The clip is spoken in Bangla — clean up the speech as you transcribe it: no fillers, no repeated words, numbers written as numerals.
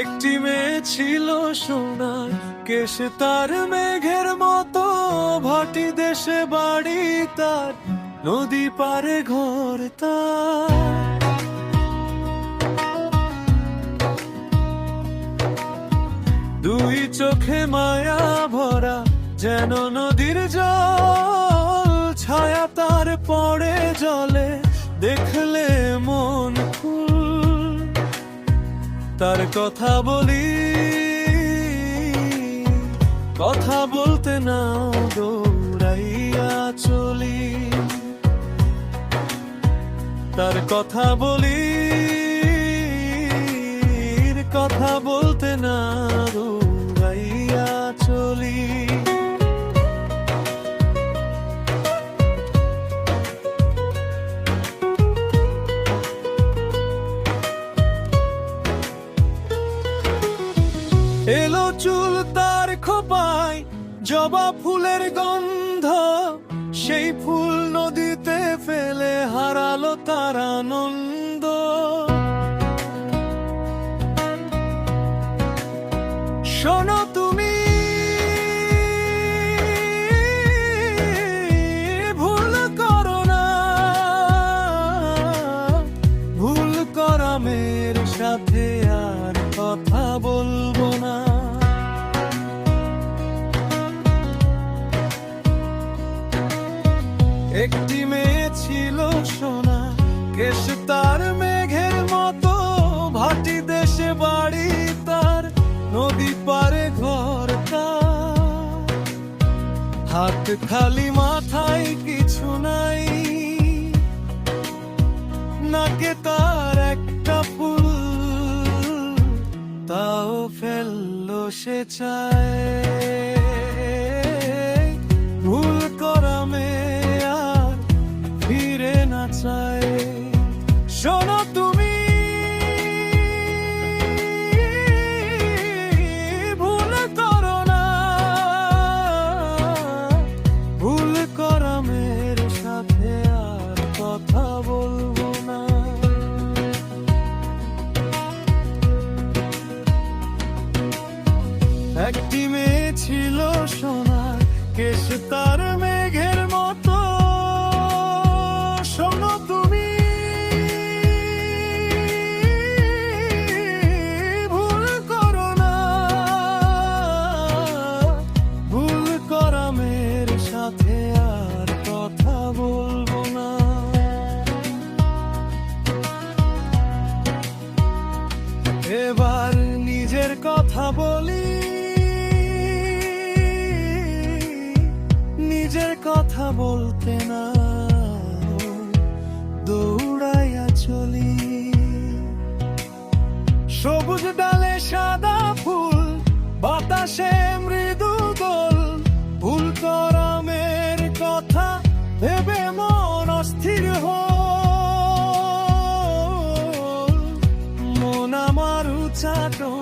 একটি মেয়ে ছিল সোনার কেশ তার মেঘের মতো, ভাটি দেশে বাড়ি তার, নদী পারে ঘর তার। দুই চোখে মায়া ভরা যেন নদীর জল, ছায়া তার পড়ে জলে দেখলে মন ফুল। তার কথা বলি, কথা বলতে না দৌড়াইয়া চলি। তার কথা বলি, কথা বলতে না দৌড়াইয়া চলি। এলো চুল তার খোপায় জবা ফুলের গন্ধ, সেই ফুল নদীতে ফেলে হারালো তার আনন্দ। শোনো তুমি, ভুল করো না, ভুল করা মেয়ের সাথে আর কথা বলবো না। একটি মেয়ে ছিল সোনা, কেশ তার মেঘের মতো, ভাটি দেশে বাড়ি তার, নদী পারে ঘর তার। হাত খালি মাথায় কিছু নাই, নাকে তার একটা ফুল, তাও ফেললো সে চায়। ভুল করা মেয়ে আর ফিরে না চায়। শোনো তুমি, ভুল করো না, ভুল করা মেয়ের সাথে আর কথা বলবো না। একটি মেয়ে ছিল সোনার কেশ তার মেঘের মতো। শোনো তুমি, ভুল করো না, ভুল করা মেয়ের সাথে আর কথা বলবো না। এবার নিজের কথা বলি, নিজের কথা বলতে না দৌড়াইয়া চলি। সবুজ ডালে সাদা ফুল, বাতাসে মৃদু দোল, ভুল করা মেয়ের কথা ভেবে মন অস্থির হল। মন আমার উচাটন